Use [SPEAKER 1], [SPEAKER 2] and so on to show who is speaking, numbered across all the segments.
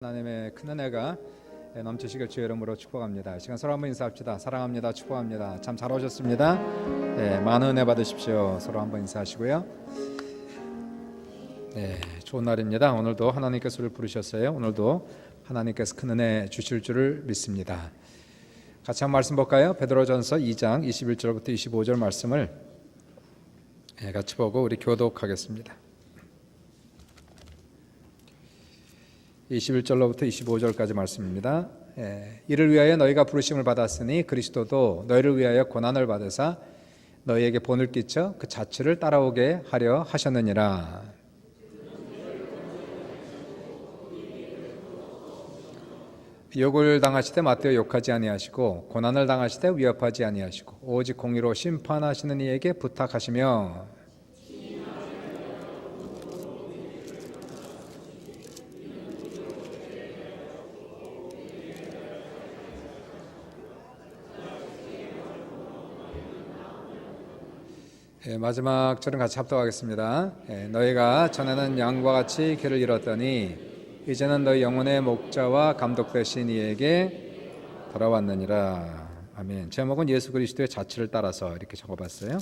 [SPEAKER 1] 하나님의 큰 은혜가 넘치시길 주의 이름으로 축복합니다. 이 시간 서로 한번 인사합시다. 사랑합니다. 축복합니다. 참 잘 오셨습니다. 많은 은혜 받으십시오. 서로 한번 인사하시고요. 좋은 날입니다. 오늘도 하나님께서 우리를 부르셨어요. 오늘도 하나님께서 큰 은혜 주실 줄을 믿습니다. 같이 한번 말씀 볼까요? 베드로전서 2장 21절부터 25절 말씀을 같이 보고 우리 교독하겠습니다. 21절로부터 25절까지 말씀입니다. 이를 위하여 너희가 부르심을 받았으니 그리스도도 너희를 위하여 고난을 받으사 너희에게 본을 끼쳐 그 자취를 따라오게 하려 하셨느니라. 욕을 당하시되 맞대어 욕하지 아니하시고 고난을 당하시되 위협하지 아니하시고 오직 공의로 심판하시는 이에게 부탁하시며 마지막 절은 같이 합독하겠습니다. 너희가 전에는 양과 같이 길을 잃었더니 이제는 너희 영혼의 목자와 감독 되신 이에게 돌아왔느니라. 아멘. 제목은 예수 그리스도의 자취를 따라서 이렇게 적어봤어요.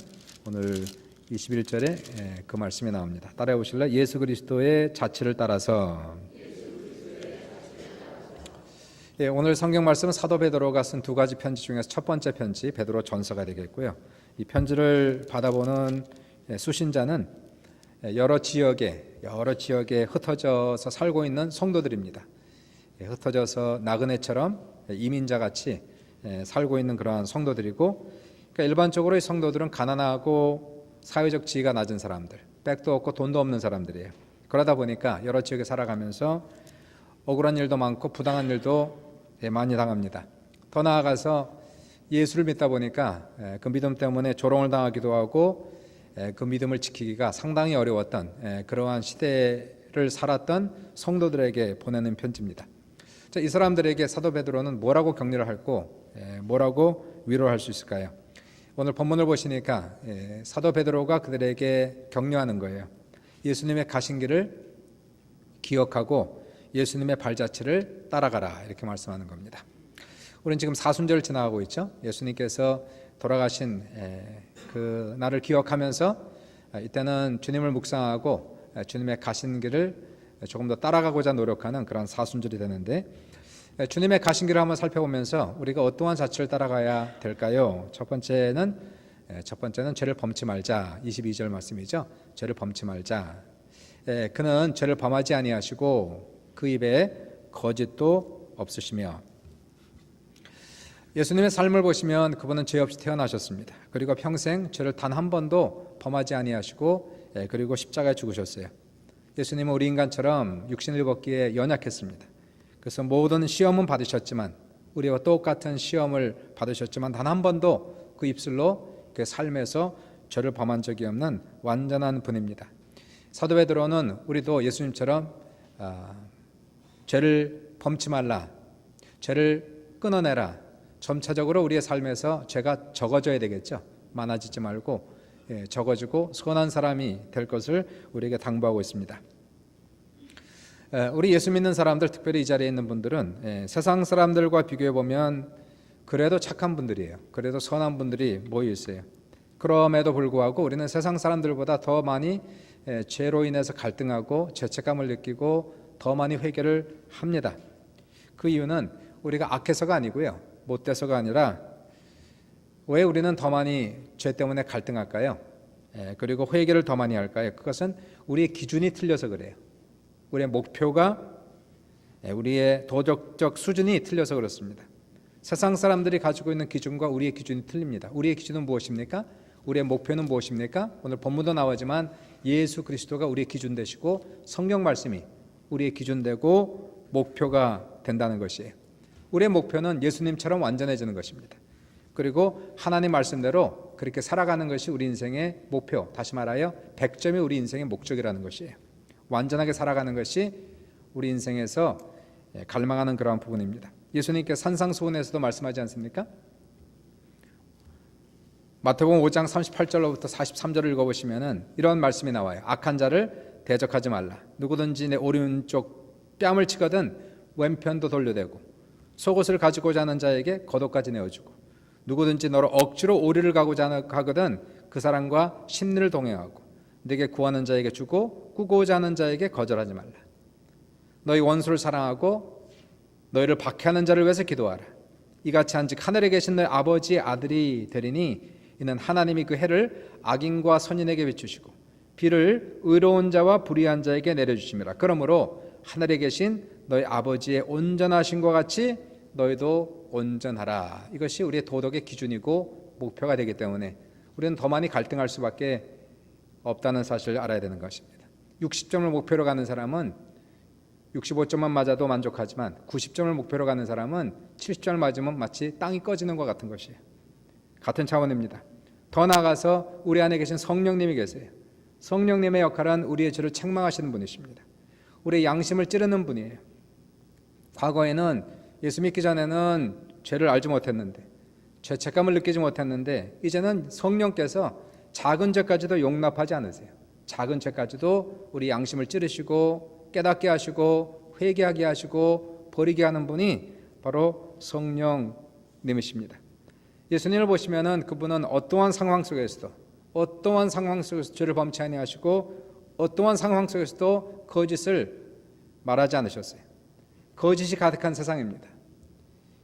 [SPEAKER 1] 오늘 21절에 그 말씀이 나옵니다. 따라해 보실래요? 예수 그리스도의 자취를 따라서. 오늘 성경 말씀은 사도 베드로가 쓴 두 가지 편지 중에서 첫 번째 편지 베드로 전서가 되겠고요. 이 편지를 받아보는 수신자는 여러 지역에 흩어져서 살고 있는 성도들입니다. 흩어져서 나그네처럼 이민자같이 살고 있는 그러한 성도들이고, 그러니까 일반적으로 이 성도들은 가난하고 사회적 지위가 낮은 사람들, 백도 없고 돈도 없는 사람들이에요. 그러다 보니까 여러 지역에 살아가면서 억울한 일도 많고 부당한 일도 많이 당합니다. 더 나아가서 예수를 믿다 보니까 그 믿음 때문에 조롱을 당하기도 하고 그 믿음을 지키기가 상당히 어려웠던 그러한 시대를 살았던 성도들에게 보내는 편지입니다. 자, 이 사람들에게 사도 베드로는 뭐라고 격려를 하고 뭐라고 위로를 할 수 있을까요? 오늘 본문을 보시니까 사도 베드로가 그들에게 격려하는 거예요. 예수님의 가신 길을 기억하고 예수님의 발자취를 따라가라, 이렇게 말씀하는 겁니다. 우리는 지금 사순절을 지나가고 있죠. 예수님께서 돌아가신 그 날을 기억하면서 이때는 주님을 묵상하고 주님의 가신 길을 조금 더 따라가고자 노력하는 그런 사순절이 되는데, 주님의 가신 길을 한번 살펴보면서 우리가 어떠한 자취를 따라가야 될까요? 첫 번째는 죄를 범치 말자. 22절 말씀이죠. 죄를 범치 말자. 그는 죄를 범하지 아니하시고 그 입에 거짓도 없으시며. 예수님의 삶을 보시면 그분은 죄 없이 태어나셨습니다. 그리고 평생 죄를 단 한 번도 범하지 아니하시고 그리고 십자가에 죽으셨어요. 예수님은 우리 인간처럼 육신을 입었기에 연약했습니다. 그래서 모든 시험은 받으셨지만, 우리와 똑같은 시험을 받으셨지만 단 한 번도 그 입술로 그 삶에서 죄를 범한 적이 없는 완전한 분입니다. 사도 베드로는 우리도 예수님처럼 죄를 범치 말라, 죄를 끊어내라, 점차적으로 우리의 삶에서 죄가 적어져야 되겠죠. 많아지지 말고 적어지고 선한 사람이 될 것을 우리에게 당부하고 있습니다. 우리 예수 믿는 사람들, 특별히 이 자리에 있는 분들은 세상 사람들과 비교해 보면 그래도 착한 분들이에요. 그래도 선한 분들이 모여 있어요. 그럼에도 불구하고 우리는 세상 사람들보다 더 많이 죄로 인해서 갈등하고 죄책감을 느끼고 더 많이 회개를 합니다. 그 이유는 우리가 악해서가 아니고요, 못돼서가 아니라, 왜 우리는 더 많이 죄 때문에 갈등할까요? 그리고 회개를 더 많이 할까요? 그것은 우리의 기준이 틀려서 그래요. 우리의 목표가, 우리의 도덕적 수준이 틀려서 그렇습니다. 세상 사람들이 가지고 있는 기준과 우리의 기준이 틀립니다. 우리의 기준은 무엇입니까? 우리의 목표는 무엇입니까? 오늘 본문도 나오지만 예수 그리스도가 우리의 기준 되시고 성경 말씀이 우리의 기준 되고 목표가 된다는 것이에요. 우리의 목표는 예수님처럼 완전해지는 것입니다. 그리고 하나님 말씀대로 그렇게 살아가는 것이 우리 인생의 목표, 다시 말하여 100점이 우리 인생의 목적이라는 것이에요. 완전하게 살아가는 것이 우리 인생에서 갈망하는 그러한 부분입니다. 예수님께서 산상수훈에서도 말씀하지 않습니까? 마태복음 5장 38절로부터 43절을 읽어보시면 이런 말씀이 나와요. 악한 자를 대적하지 말라. 누구든지 내 오른쪽 뺨을 치거든 왼편도 돌려대고 속옷을 가지고자 하는 자에게 겉옷까지 내어주고 누구든지 너로 억지로 오리를 가거든 그 사람과 심리를 동행하고 네게 구하는 자에게 주고 꾸고자 하는 자에게 거절하지 말라. 너희 원수를 사랑하고 너희를 박해하는 자를 위해서 기도하라. 이같이 한즉 하늘에 계신 너희 아버지의 아들이 되리니 이는 하나님이 그 해를 악인과 선인에게 비추시고 비를 의로운 자와 불의한 자에게 내려주심이라. 그러므로 하늘에 계신 너희 아버지의 온전하심과 같이 너희도 온전하라. 이것이 우리의 도덕의 기준이고 목표가 되기 때문에 우리는 더 많이 갈등할 수밖에 없다는 사실을 알아야 되는 것입니다. 60점을 목표로 가는 사람은 65점만 맞아도 만족하지만 90점을 목표로 가는 사람은 70점을 맞으면 마치 땅이 꺼지는 것 같은 것이에요. 같은 차원입니다. 더 나아가서 우리 안에 계신 성령님이 계세요. 성령님의 역할은 우리의 죄를 책망하시는 분이십니다. 우리의 양심을 찌르는 분이에요. 과거에는 예수 믿기 전에는 죄를 알지 못했는데 죄책감을 느끼지 못했는데 이제는 성령께서 작은 죄까지도 용납하지 않으세요. 작은 죄까지도 우리 양심을 찌르시고 깨닫게 하시고 회개하게 하시고 버리게 하는 분이 바로 성령님이십니다. 예수님을 보시면은 그분은 어떠한 상황 속에서도 죄를 범치 아니하시고 어떠한 상황 속에서도 거짓을 말하지 않으셨어요. 거짓이 가득한 세상입니다.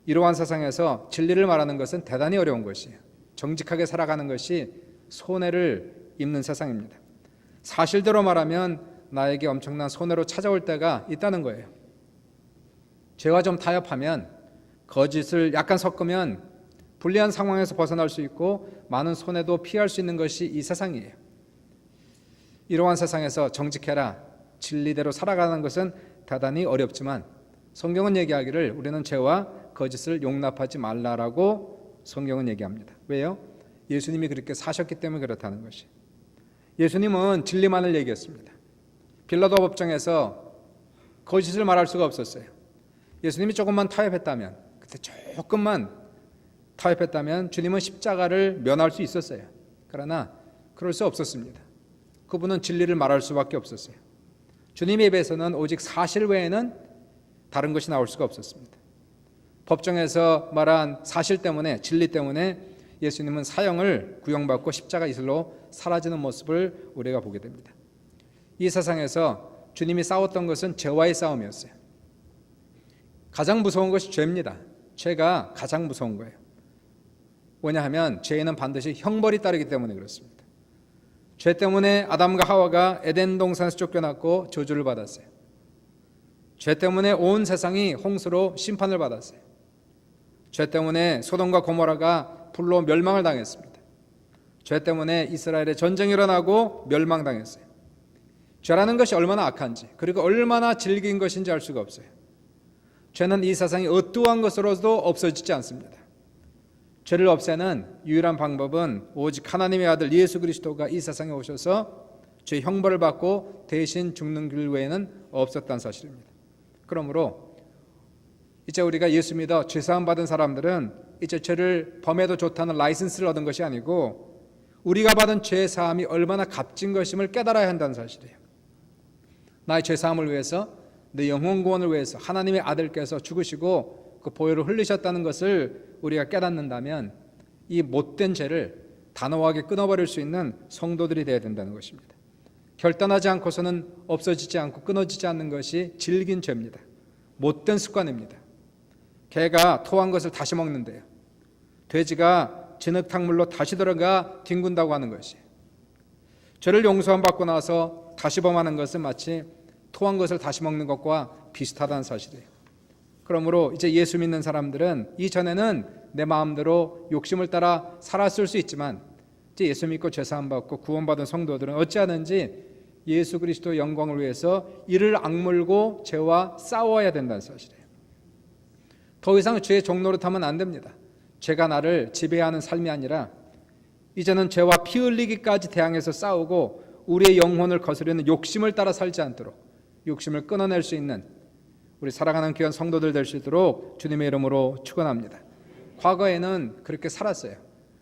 [SPEAKER 1] 이러한 세상에서 진리를 말하는 것은 대단히 어려운 것이에요. 정직하게 살아가는 것이 손해를 입는 세상입니다. 사실대로 말하면 나에게 엄청난 손해로 찾아올 때가 있다는 거예요. 죄와 좀 타협하면 거짓을 약간 섞으면 불리한 상황에서 벗어날 수 있고 많은 손해도 피할 수 있는 것이 이 세상이에요. 이러한 세상에서 정직해라, 진리대로 살아가는 것은 대단히 어렵지만 성경은 얘기하기를 우리는 죄와 거짓을 용납하지 말라라고 성경은 얘기합니다. 왜요? 예수님이 그렇게 사셨기 때문에 그렇다는 것이. 예수님은 진리만을 얘기했습니다. 빌라도 법정에서 거짓을 말할 수가 없었어요. 예수님이 조금만 타협했다면, 그때 조금만 타협했다면 주님은 십자가를 면할 수 있었어요. 그러나 그럴 수 없었습니다. 그분은 진리를 말할 수밖에 없었어요. 주님의 입에서는 오직 사실 외에는 다른 것이 나올 수가 없었습니다. 법정에서 말한 사실 때문에, 진리 때문에 예수님은 사형을 구형받고 십자가 이슬로 사라지는 모습을 우리가 보게 됩니다. 이 세상에서 주님이 싸웠던 것은 죄와의 싸움이었어요. 가장 무서운 것이 죄입니다. 죄가 가장 무서운 거예요. 왜냐하면 죄에는 반드시 형벌이 따르기 때문에 그렇습니다. 죄 때문에 아담과 하와가 에덴 동산에서 쫓겨났고 저주를 받았어요. 죄 때문에 온 세상이 홍수로 심판을 받았어요. 죄 때문에 소돔과 고모라가 불로 멸망을 당했습니다. 죄 때문에 이스라엘에 전쟁이 일어나고 멸망당했어요. 죄라는 것이 얼마나 악한지, 그리고 얼마나 질긴 것인지 알 수가 없어요. 죄는 이 세상이 어떠한 것으로도 없어지지 않습니다. 죄를 없애는 유일한 방법은 오직 하나님의 아들 예수 그리스도가 이 세상에 오셔서 죄 형벌을 받고 대신 죽는 길 외에는 없었다는 사실입니다. 그러므로 이제 우리가 예수 믿어 죄사함 받은 사람들은 이제 죄를 범해도 좋다는 라이선스를 얻은 것이 아니고 우리가 받은 죄사함이 얼마나 값진 것임을 깨달아야 한다는 사실이에요. 나의 죄사함을 위해서, 내 영혼 구원을 위해서 하나님의 아들께서 죽으시고 그 보혈을 흘리셨다는 것을 우리가 깨닫는다면 이 못된 죄를 단호하게 끊어버릴 수 있는 성도들이 되어야 된다는 것입니다. 결단하지 않고서는 없어지지 않고 끊어지지 않는 것이 질긴 죄입니다. 못된 습관입니다. 개가 토한 것을 다시 먹는데요. 돼지가 진흙탕물로 다시 들어가 뒹군다고 하는 것이. 죄를 용서함 받고 나서 다시 범하는 것은 마치 토한 것을 다시 먹는 것과 비슷하다는 사실이에요. 그러므로 이제 예수 믿는 사람들은 이전에는 내 마음대로 욕심을 따라 살았을 수 있지만 이제 예수 믿고 죄사함 받고 구원받은 성도들은 어찌하든지 예수 그리스도의 영광을 위해서 이를 악물고 죄와 싸워야 된다는 사실이에요. 더 이상 죄의 종노릇하면 안 됩니다. 죄가 나를 지배하는 삶이 아니라 이제는 죄와 피 흘리기까지 대항해서 싸우고 우리의 영혼을 거스르는 욕심을 따라 살지 않도록 욕심을 끊어낼 수 있는 우리 사랑하는 귀한 성도들 될 수 있도록 주님의 이름으로 축원합니다. 과거에는 그렇게 살았어요.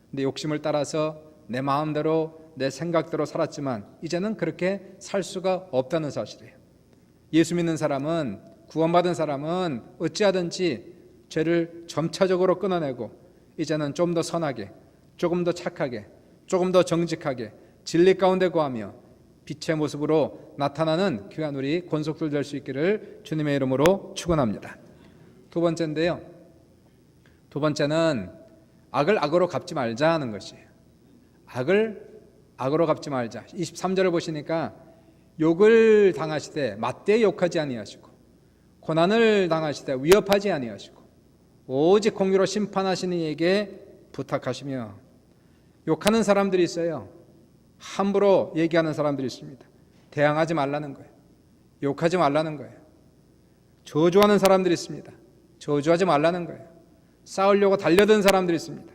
[SPEAKER 1] 내 욕심을 따라서 내 마음대로 내 생각대로 살았지만 이제는 그렇게 살 수가 없다는 사실이에요. 예수 믿는 사람은 구원받은 사람은 어찌하든지 죄를 점차적으로 끊어내고 이제는 좀 더 선하게, 조금 더 착하게, 조금 더 정직하게 진리 가운데 거하며 빛의 모습으로 나타나는 귀한 우리 권속들 될 수 있기를 주님의 이름으로 축원합니다. 두 번째인데요. 두 번째는 악을 악으로 갚지 말자 하는 것이에요. 악을 악으로 갚지 말자. 23절을 보시니까 욕을 당하시되 맞대 욕하지 아니하시고 고난을 당하시되 위협하지 아니하시고 오직 공의로 심판하시는 이에게 부탁하시며. 욕하는 사람들이 있어요. 함부로 얘기하는 사람들이 있습니다. 대항하지 말라는 거예요. 욕하지 말라는 거예요. 저주하는 사람들이 있습니다. 저주하지 말라는 거예요. 싸우려고 달려든 사람들이 있습니다.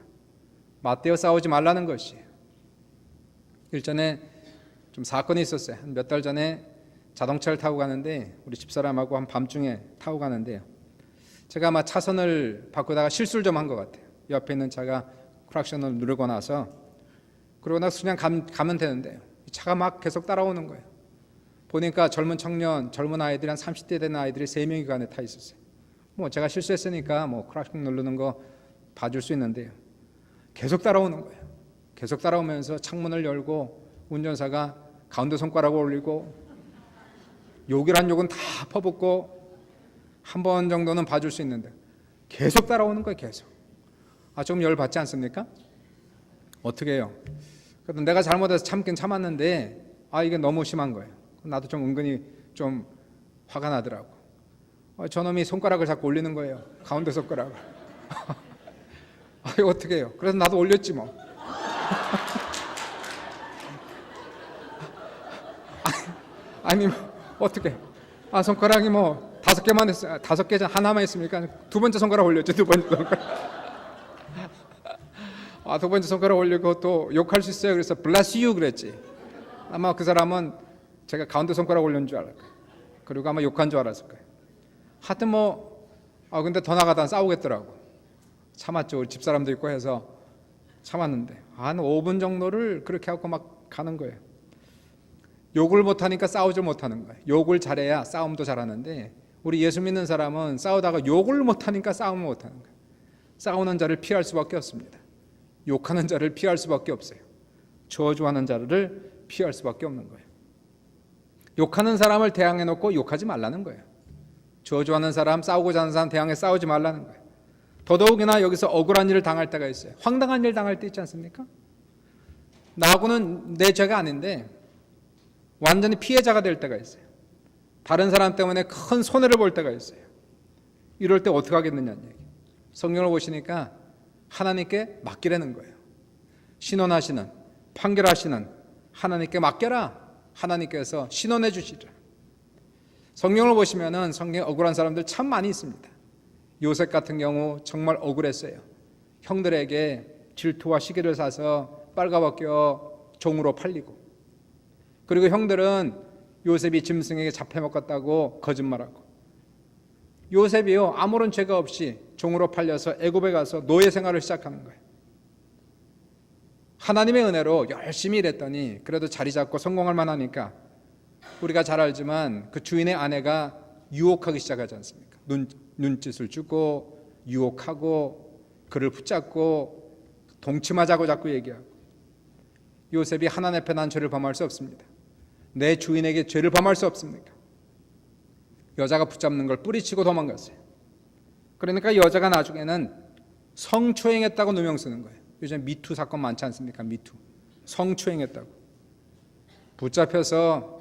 [SPEAKER 1] 맞대어 싸우지 말라는 것이에요. 일전에 좀 사건이 있었어요. 한 몇 달 전에 자동차를 타고 가는데 우리 집사람하고 한 밤중에 타고 가는데요. 제가 아마 차선을 바꾸다가 실수를 좀 한 것 같아요. 옆에 있는 차가 크락션을 누르고 나서, 그러고 나서 그냥 가면 되는데요. 차가 막 계속 따라오는 거예요. 보니까 젊은 아이들이 한 30대 되는 아이들이 3명이 그 안에 타 있었어요. 뭐 제가 실수했으니까 뭐 크락션 누르는 거 봐줄 수 있는데요. 계속 따라오는 거예요. 계속 따라오면서 창문을 열고 운전사가 가운데 손가락을 올리고 욕이란 욕은 다 퍼붓고 한 번 정도는 봐줄 수 있는데 계속 따라오는 거예요. 계속. 조금 열받지 않습니까? 어떻게 해요? 그래도 내가 잘못해서 참긴 참았는데 이게 너무 심한 거예요. 나도 좀 은근히 좀 화가 나더라고. 저놈이 손가락을 자꾸 올리는 거예요. 가운데 손가락을. 이거 어떻게 해요? 그래서 나도 올렸지 뭐. 아니 뭐 어떻게? 손가락이 뭐 5개만 했어요. 5개 하나만 했습니까? 두 번째 손가락 올렸죠. 두 번째 손가락. 두 번째 손가락 올리고 또 욕할 수 있어요. 그래서 bless you 그랬지. 아마 그 사람은 제가 가운데 손가락 올린 줄 알았을 거예요. 그리고 아마 욕한 줄 알았을 거예요. 하여튼 근데 더 나가다 싸우겠더라고. 참았죠. 우리 집사람도 있고 해서 참았는데 한 5분 정도를 그렇게 하고 막 가는 거예요. 욕을 못하니까 싸우지 못하는 거예요. 욕을 잘해야 싸움도 잘하는데 우리 예수 믿는 사람은 싸우다가 욕을 못하니까 싸움을 못하는 거예요. 싸우는 자를 피할 수밖에 없습니다. 욕하는 자를 피할 수밖에 없어요. 저주하는 자를 피할 수밖에 없는 거예요. 욕하는 사람을 대항해 놓고 욕하지 말라는 거예요. 저주하는 사람, 싸우고자 하는 사람 대항해 싸우지 말라는 거예요. 더더욱이나 여기서 억울한 일을 당할 때가 있어요. 황당한 일 당할 때 있지 않습니까? 나하고는 내 죄가 아닌데 완전히 피해자가 될 때가 있어요. 다른 사람 때문에 큰 손해를 볼 때가 있어요. 이럴 때 어떻게 하겠느냐는 얘기. 성경을 보시니까 하나님께 맡기라는 거예요. 신원하시는, 판결하시는 하나님께 맡겨라. 하나님께서 신원해 주시리라. 성경을 보시면은 성경에 억울한 사람들 참 많이 있습니다. 요셉 같은 경우 정말 억울했어요. 형들에게 질투와 시기를 사서 빨가벗겨 종으로 팔리고, 그리고 형들은 요셉이 짐승에게 잡혀먹었다고 거짓말하고, 요셉이요 아무런 죄가 없이 종으로 팔려서 애굽에 가서 노예 생활을 시작하는 거예요. 하나님의 은혜로 열심히 일했더니 그래도 자리 잡고 성공할 만하니까 우리가 잘 알지만 그 주인의 아내가 유혹하기 시작하지 않습니까? 눈짓을 주고 유혹하고 그를 붙잡고 동침하자고 자꾸 얘기하고. 요셉이 하나님 앞에 난 죄를 범할 수 없습니다. 내 주인에게 죄를 범할 수 없습니까? 여자가 붙잡는 걸 뿌리치고 도망갔어요. 그러니까 여자가 나중에는 성추행했다고 누명 쓰는 거예요. 요즘 미투 사건 많지 않습니까? 미투. 성추행했다고. 붙잡혀서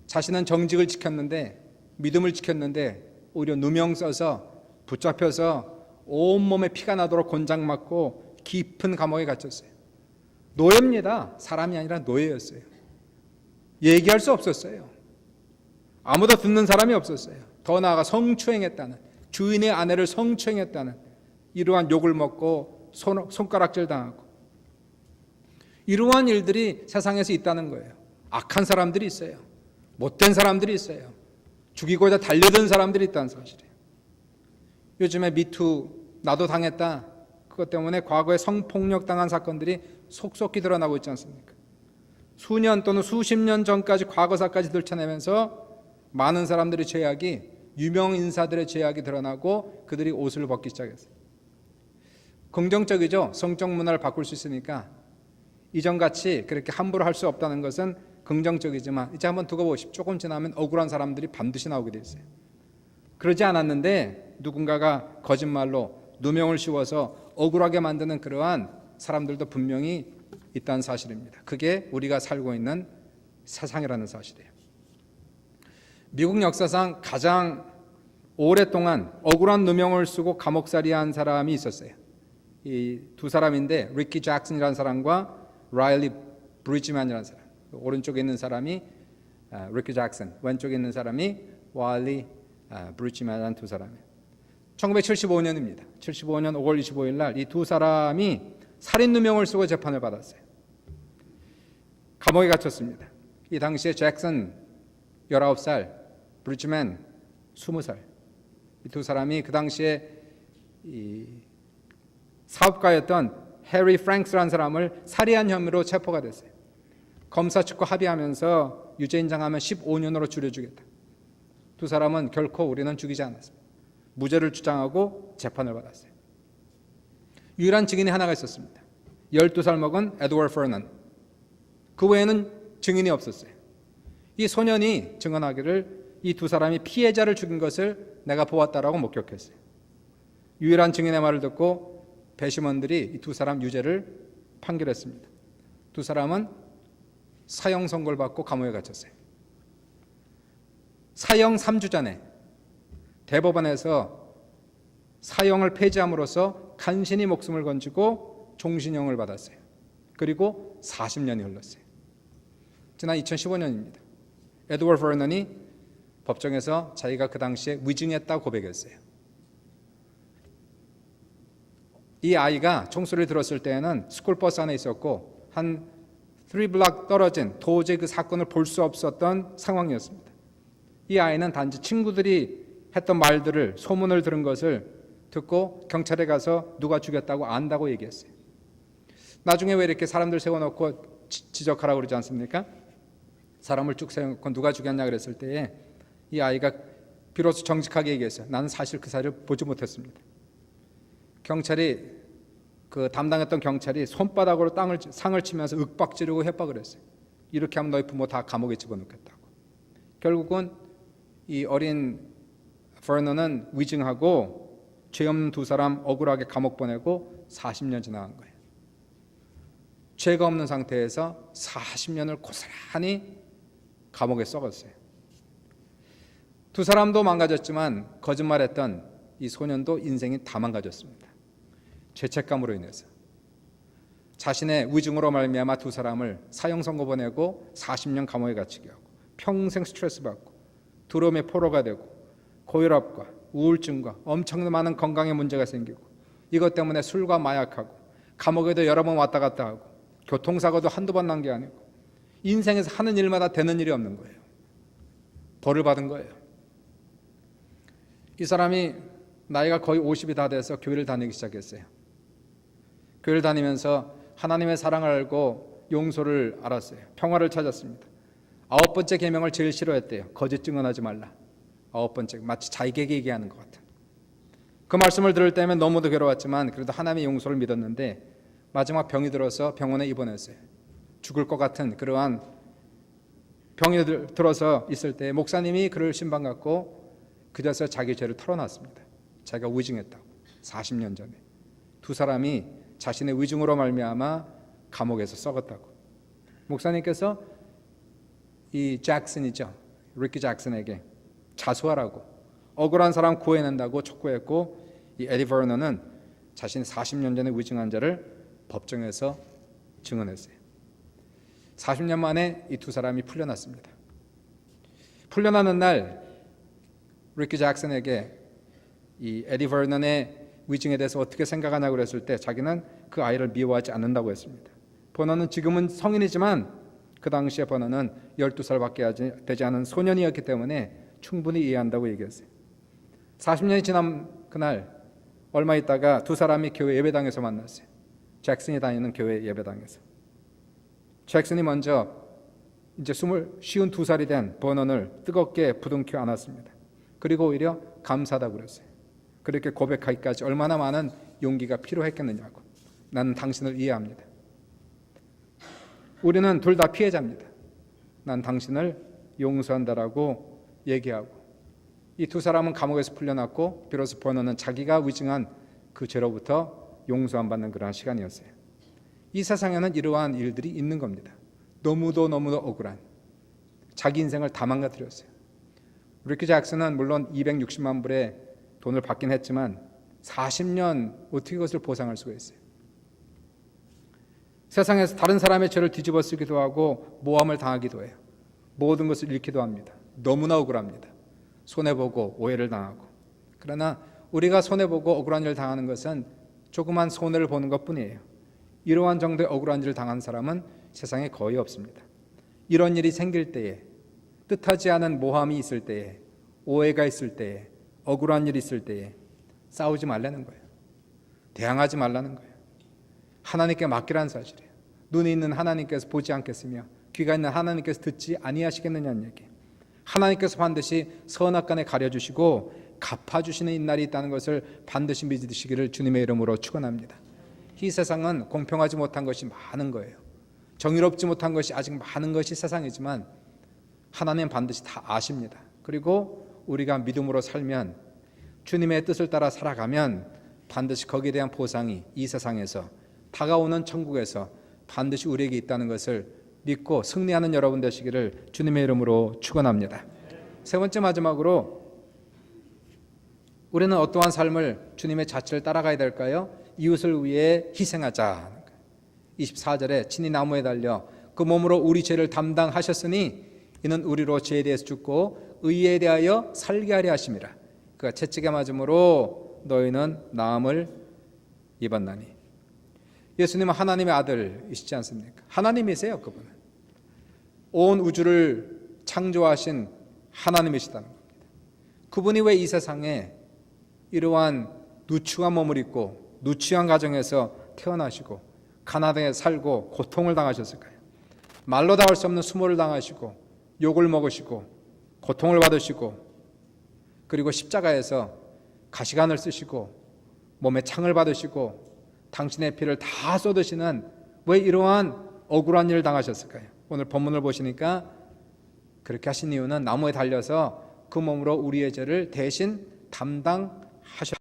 [SPEAKER 1] 자신은 정직을 지켰는데, 믿음을 지켰는데 오히려 누명 써서 붙잡혀서 온몸에 피가 나도록 곤장 맞고 깊은 감옥에 갇혔어요. 노예입니다. 사람이 아니라 노예였어요. 얘기할 수 없었어요. 아무도 듣는 사람이 없었어요. 더 나아가 성추행했다는, 주인의 아내를 성추행했다는 이러한 욕을 먹고 손가락질 당하고, 이러한 일들이 세상에서 있다는 거예요. 악한 사람들이 있어요. 못된 사람들이 있어요. 죽이고자 달려든 사람들이 있다는 사실이에요. 요즘에 미투, 나도 당했다, 그것 때문에 과거에 성폭력 당한 사건들이 속속히 드러나고 있지 않습니까? 수년 또는 수십 년 전까지 과거사까지 들춰내면서 많은 사람들의 죄악이 유명 인사들의 죄악이 드러나고 그들이 옷을 벗기 시작했어요. 긍정적이죠. 성적 문화를 바꿀 수 있으니까 이전같이 그렇게 함부로 할 수 없다는 것은 긍정적이지만 이제 한번 두고 보십시오. 조금 지나면 억울한 사람들이 반드시 나오게 돼 있어요. 그러지 않았는데 누군가가 거짓말로 누명을 씌워서 억울하게 만드는 그러한 사람들도 분명히 있다는 사실입니다. 그게 우리가 살고 있는 세상이라는 사실이에요. 미국 역사상 가장 오랫동안 억울한 누명을 쓰고 감옥살이한 사람이 있었어요. 이 두 사람인데 리키 잭슨이라는 사람과 라일리 브리지맨이라는 사람. 오른쪽에 있는 사람이 리키 잭슨, 왼쪽에 있는 사람이 라일리 브리지맨이라는 두 사람이에요. 1975년입니다. 75년 5월 25일 날 이 두 사람이 살인 누명을 쓰고 재판을 받았어요. 감옥에 갇혔습니다. 이 당시에 잭슨 19살, 브리지맨 20살. 이 두 사람이 그 당시에 이 사업가였던 해리 프랭크스라는 사람을 살해한 혐의로 체포가 됐어요. 검사 측과 합의하면서 유죄 인정하면 15년으로 줄여주겠다. 두 사람은 결코 우리는 죽이지 않았습니다. 무죄를 주장하고 재판을 받았어요. 유일한 증인이 하나가 있었습니다. 12살 먹은 에드워드 퍼넌. 그 외에는 증인이 없었어요. 이 소년이 증언하기를 이 두 사람이 피해자를 죽인 것을 내가 보았다라고 목격했어요. 유일한 증인의 말을 듣고 배심원들이 이 두 사람 유죄를 판결했습니다. 두 사람은 사형 선고를 받고 감옥에 갇혔어요. 사형 3주 전에 대법원에서 사형을 폐지함으로써 간신히 목숨을 건지고 종신형을 받았어요. 그리고 40년이 흘렀어요. 지난 2015년입니다. 에드워드 버넌이 법정에서 자기가 그 당시에 위증했다고 고백했어요. 이 아이가 총소리를 들었을 때에는 스쿨버스 안에 있었고 한 3블럭 떨어진 도저히 그 사건을 볼 수 없었던 상황이었습니다. 이 아이는 단지 친구들이 했던 말들을 소문을 들은 것을 듣고 경찰에 가서 누가 죽였다고 안다고 얘기했어요. 나중에 왜 이렇게 사람들 세워놓고 지적하라고 그러지 않습니까? 사람을 쭉 세워놓고 누가 죽였냐 그랬을 때에 이 아이가 비로소 정직하게 얘기했어요. 나는 사실 그 사실을 보지 못했습니다. 경찰이 그 담당했던 경찰이 손바닥으로 상을 치면서 윽박지르고 협박을 했어요. 이렇게 하면 너희 부모 다 감옥에 집어넣겠다고. 결국은 이 어린 버넌은 위증하고 죄 없는 두 사람 억울하게 감옥 보내고 40년 지나간 거예요. 죄가 없는 상태에서 40년을 고스란히 감옥에 썩었어요. 두 사람도 망가졌지만 거짓말했던 이 소년도 인생이 다 망가졌습니다. 죄책감으로 인해서 자신의 위증으로 말미암아 두 사람을 사형 선고 보내고 40년 감옥에 갇히게 하고 평생 스트레스 받고 두려움의 포로가 되고 고혈압과 우울증과 엄청난 많은 건강에 문제가 생기고 이것 때문에 술과 마약하고 감옥에도 여러 번 왔다 갔다 하고 교통사고도 한두 번 난 게 아니고 인생에서 하는 일마다 되는 일이 없는 거예요. 벌을 받은 거예요. 이 사람이 나이가 거의 50이 다 돼서 교회를 다니기 시작했어요. 교회를 다니면서 하나님의 사랑을 알고 용서를 알았어요. 평화를 찾았습니다. 9번째 계명을 제일 싫어했대요. 거짓 증언하지 말라. 9번째, 마치 자기에게 얘기하는 것 같은. 그 말씀을 들을 때면 너무도 괴로웠지만 그래도 하나님의 용서를 믿었는데 마지막 병이 들어서 병원에 입원했어요. 죽을 것 같은 그러한 병이 들어서 있을 때 목사님이 그를 신방갖고 그제서 자기 죄를 털어놨습니다. 자기가 위증했다고. 40년 전에 두 사람이 자신의 위증으로 말미암아 감옥에서 썩었다고. 목사님께서 이 잭슨이죠, 리키 잭슨에게 자수하라고 억울한 사람 구해낸다고 촉구했고 이 에디 버넌은 자신이 40년 전에 위증한 자를 법정에서 증언했어요. 40년 만에 이 두 사람이 풀려났습니다. 풀려나는 날 리키 잭슨에게 이 에디 버넌의 위증에 대해서 어떻게 생각하냐고 그랬을 때 자기는 그 아이를 미워하지 않는다고 했습니다. 버넌은 지금은 성인이지만 그 당시에 버넌은 12살밖에 되지 않은 소년이었기 때문에 충분히 이해한다고 얘기했어요. 40년이 지난 그날 얼마 있다가 두 사람이 교회 예배당에서 만났어요. 잭슨이 다니는 교회 예배당에서. 잭슨이 먼저 이제 52살이 된 버넌을 뜨겁게 부둥켜 안았습니다. 그리고 오히려 감사하다고 그랬어요. 그렇게 고백하기까지 얼마나 많은 용기가 필요했겠느냐고. 나는 당신을 이해합니다. 우리는 둘 다 피해자입니다. 난 당신을 용서한다라고 얘기하고, 이 두 사람은 감옥에서 풀려났고 비로소 버너는 자기가 위증한 그 죄로부터 용서 안 받는 그러한 시간이었어요. 이 세상에는 이러한 일들이 있는 겁니다. 너무도 억울한, 자기 인생을 다 망가뜨렸어요. 리키 잭슨은 물론 260만 불의 돈을 받긴 했지만 40년 어떻게 그것을 보상할 수가 있어요? 세상에서 다른 사람의 죄를 뒤집어 쓰기도 하고 모함을 당하기도 해요. 모든 것을 잃기도 합니다. 너무나 억울합니다. 손해보고 오해를 당하고. 그러나 우리가 손해보고 억울한 일을 당하는 것은 조그만 손해를 보는 것뿐이에요. 이러한 정도의 억울한 일을 당한 사람은 세상에 거의 없습니다. 이런 일이 생길 때에, 뜻하지 않은 모함이 있을 때에, 오해가 있을 때에, 억울한 일이 있을 때에 싸우지 말라는 거예요. 대항하지 말라는 거예요. 하나님께 맡기라는 사실이에요. 눈이 있는 하나님께서 보지 않겠으며 귀가 있는 하나님께서 듣지 아니하시겠느냐는 얘기. 하나님께서 반드시 선악간에 가려주시고 갚아주시는 이날이 있다는 것을 반드시 믿으시기를 주님의 이름으로 축원합니다. 이 세상은 공평하지 못한 것이 많은 거예요. 정의롭지 못한 것이 아직 많은 것이 세상이지만 하나님 반드시 다 아십니다. 그리고 우리가 믿음으로 살면, 주님의 뜻을 따라 살아가면 반드시 거기에 대한 보상이 이 세상에서, 다가오는 천국에서 반드시 우리에게 있다는 것을 믿고 승리하는 여러분 되시기를 주님의 이름으로 축원합니다. 세 번째, 마지막으로 우리는 어떠한 삶을, 주님의 자체를 따라가야 될까요? 이웃을 위해 희생하자. 24절에 친히 나무에 달려 그 몸으로 우리 죄를 담당하셨으니 이는 우리로 죄에 대해서 죽고 의에 대하여 살게 하려 하심이라. 그가 채찍에 맞음으로 너희는 나음을 입었나니. 예수님은 하나님의 아들이시지 않습니까? 하나님이세요. 그분은 온 우주를 창조하신 하나님이시다는 겁니다. 그분이 왜 이 세상에 이러한 누추한 몸을 입고 누추한 가정에서 태어나시고 가나다에 살고 고통을 당하셨을까요? 말로 다 할 수 없는 수모를 당하시고 욕을 먹으시고 고통을 받으시고, 그리고 십자가에서 가시관을 쓰시고 몸에 창을 받으시고 당신의 피를 다 쏟으시는, 왜 이러한 억울한 일을 당하셨을까요? 오늘 본문을 보시니까 그렇게 하신 이유는 나무에 달려서 그 몸으로 우리의 죄를 대신 담당하셨습니다.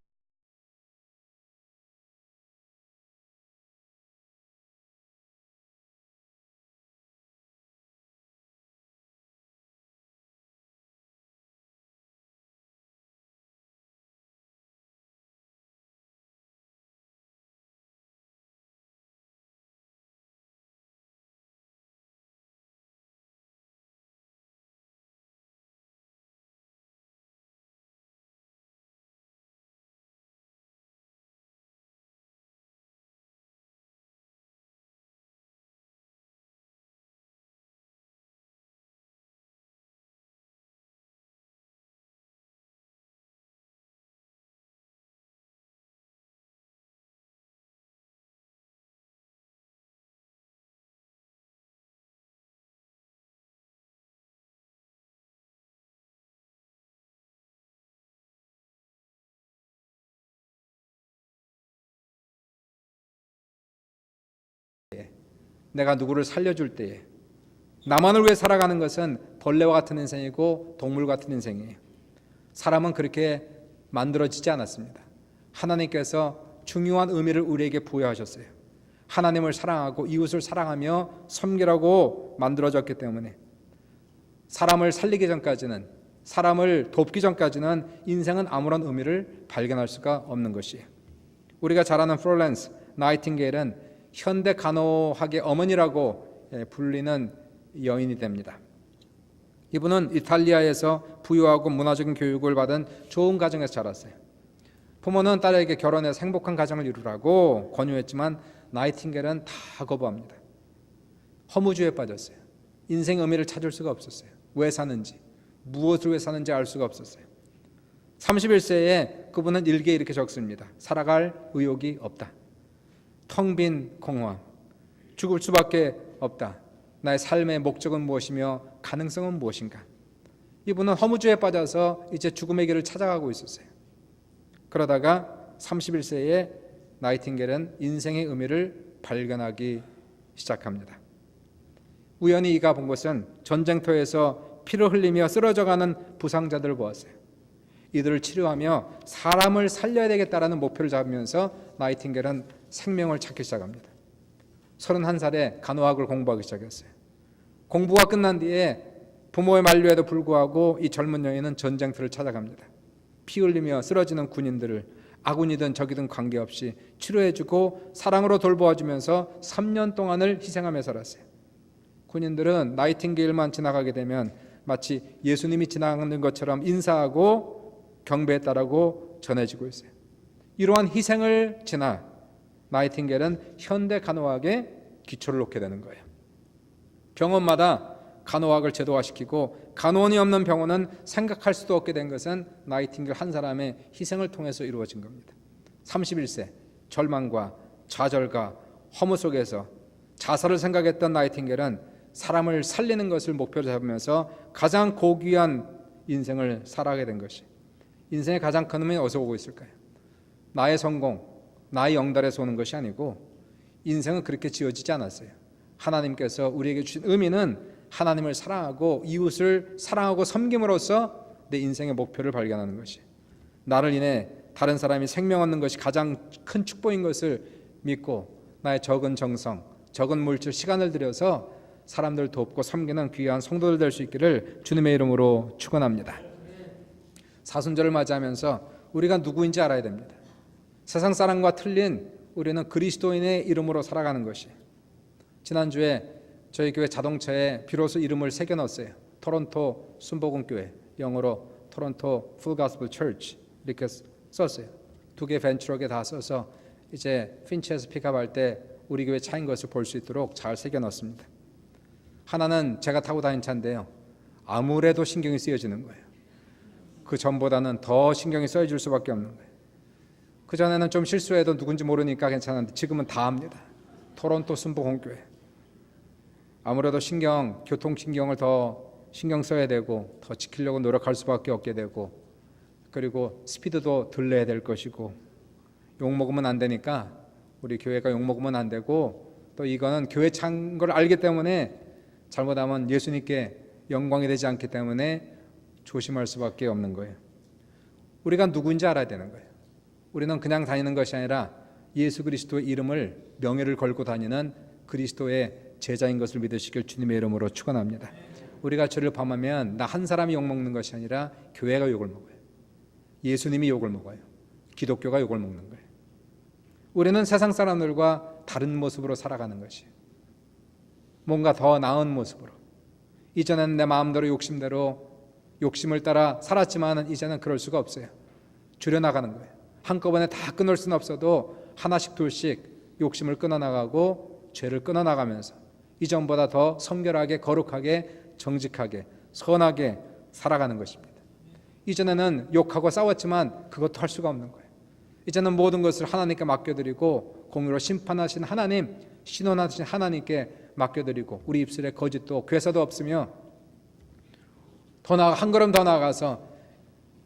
[SPEAKER 1] 내가 누구를 살려줄 때에, 나만을 위해 살아가는 것은 벌레와 같은 인생이고 동물 같은 인생이에요. 사람은 그렇게 만들어지지 않았습니다. 하나님께서 중요한 의미를 우리에게 부여하셨어요. 하나님을 사랑하고 이웃을 사랑하며 섬기라고 만들어졌기 때문에 사람을 살리기 전까지는, 사람을 돕기 전까지는 인생은 아무런 의미를 발견할 수가 없는 것이에요. 우리가 잘 아는 플로렌스 나이팅게일은 현대 간호학의 어머니라고 불리는 여인이 됩니다. 이분은 이탈리아에서 부유하고 문화적인 교육을 받은 좋은 가정에서 자랐어요. 부모는 딸에게 결혼해서 행복한 가정을 이루라고 권유했지만 나이팅게일은 다 거부합니다. 허무주의에 빠졌어요. 인생의 의미를 찾을 수가 없었어요. 왜 사는지, 무엇을 위해 사는지 알 수가 없었어요. 31세에 그분은 일기에 이렇게 적습니다. 살아갈 의욕이 없다. 텅 빈 공허함, 죽을 수밖에 없다. 나의 삶의 목적은 무엇이며 가능성은 무엇인가? 이분은 허무주의에 빠져서 이제 죽음의 길을 찾아가고 있었어요. 그러다가 31세에 나이팅게일은 인생의 의미를 발견하기 시작합니다. 우연히 이가 본 것은 전쟁터에서 피를 흘리며 쓰러져가는 부상자들을 보았어요. 이들을 치료하며 사람을 살려야 되겠다라는 목표를 잡으면서 나이팅게일은 생명을 찾기 시작합니다. 31살에 간호학을 공부하기 시작했어요. 공부가 끝난 뒤에 부모의 만류에도 불구하고 이 젊은 여인은 전쟁터를 찾아갑니다. 피 흘리며 쓰러지는 군인들을 아군이든 적이든 관계없이 치료해주고 사랑으로 돌보아주면서 3년 동안을 희생하며 살았어요. 군인들은 나이팅게일만 지나가게 되면 마치 예수님이 지나가는 것처럼 인사하고 경배했다라고 전해지고 있어요. 이러한 희생을 지나 나이팅게일은 현대 간호학에 기초를 놓게 되는 거예요. 병원마다 간호학을 제도화시키고 간호원이 없는 병원은 생각할 수도 없게 된 것은 나이팅게일 한 사람의 희생을 통해서 이루어진 겁니다. 31세 절망과 좌절과 허무 속에서 자살을 생각했던 나이팅게일은 사람을 살리는 것을 목표로 잡으면서 가장 고귀한 인생을 살아가게 된 것이, 인생의 가장 큰 의미는 어디서 오고 있을까요? 나의 성공, 나의 영달에서 오는 것이 아니고 인생은 그렇게 지어지지 않았어요. 하나님께서 우리에게 주신 의미는 하나님을 사랑하고 이웃을 사랑하고 섬김으로써 내 인생의 목표를 발견하는 것이, 나를 인해 다른 사람이 생명 얻는 것이 가장 큰 축복인 것을 믿고 나의 적은 정성, 적은 물질, 시간을 들여서 사람들 돕고 섬기는 귀한 성도들 될 수 있기를 주님의 이름으로 축원합니다. 사순절을 맞이하면서 우리가 누구인지 알아야 됩니다. 세상 사람과 틀린 우리는 그리스도인의 이름으로 살아가는 것이, 지난주에 저희 교회 자동차에 비로소 이름을 새겨 넣었어요. 토론토 순복음교회, 영어로 토론토 풀 가스펠 처치 이렇게 썼어요. 2개 벤트럭에 다 써서 이제 핀치에서 픽업할 때 우리 교회 차인 것을 볼 수 있도록 잘 새겨 넣었습니다. 하나는 제가 타고 다닌 차인데요, 아무래도 신경이 쓰여지는 거예요. 그 전보다는 더 신경이 쓰여질 수밖에 없는 거예요. 그 전에는 좀 실수해도 누군지 모르니까 괜찮은데 지금은 다 압니다. 토론토 순복음교회. 아무래도 교통신경을 더 신경 써야 되고 더 지키려고 노력할 수밖에 없게 되고, 그리고 스피드도 덜 내야 될 것이고, 욕먹으면 안 되니까 우리 교회가 욕먹으면 안 되고, 또 이거는 교회 찬 걸 알기 때문에 잘못하면 예수님께 영광이 되지 않기 때문에 조심할 수밖에 없는 거예요. 우리가 누구인지 알아야 되는 거예요. 우리는 그냥 다니는 것이 아니라 예수 그리스도의 이름을 명예를 걸고 다니는 그리스도의 제자인 것을 믿으시길 주님의 이름으로 축원합니다. 우리가 죄를 범하면 나 한 사람이 욕먹는 것이 아니라 교회가 욕을 먹어요. 예수님이 욕을 먹어요. 기독교가 욕을 먹는 거예요. 우리는 세상 사람들과 다른 모습으로 살아가는 것이에요. 뭔가 더 나은 모습으로. 이전에는 내 마음대로 욕심을 따라 살았지만 이제는 그럴 수가 없어요. 줄여나가는 거예요. 한꺼번에 다 끊을 수는 없어도 하나씩 둘씩 욕심을 끊어나가고 죄를 끊어나가면서 이전보다 더 성결하게, 거룩하게, 정직하게, 선하게 살아가는 것입니다. 이전에는 욕하고 싸웠지만 그것도 할 수가 없는 거예요. 이제는 모든 것을 하나님께 맡겨드리고 공의로 심판하신 하나님, 신원하신 하나님께 맡겨드리고 우리 입술에 거짓도 괴사도 없으며 한 걸음 더 나아가서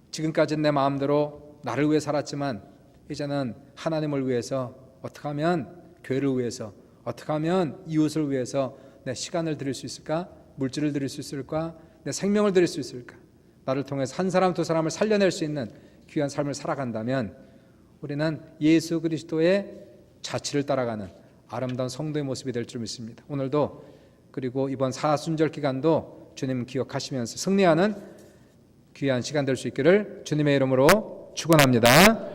[SPEAKER 1] 지금까지는 내 마음대로 나를 위해 살았지만 이제는 하나님을 위해서, 어떻게 하면 교회를 위해서, 어떻게 하면 이웃을 위해서 내 시간을 드릴 수 있을까? 물질을 드릴 수 있을까? 내 생명을 드릴 수 있을까? 나를 통해서 한 사람 두 사람을 살려낼 수 있는 귀한 삶을 살아간다면 우리는 예수 그리스도의 자취를 따라가는 아름다운 성도의 모습이 될 줄 믿습니다. 오늘도 그리고 이번 사순절 기간도 주님 기억하시면서 승리하는 귀한 시간 될 수 있기를 주님의 이름으로 축원합니다.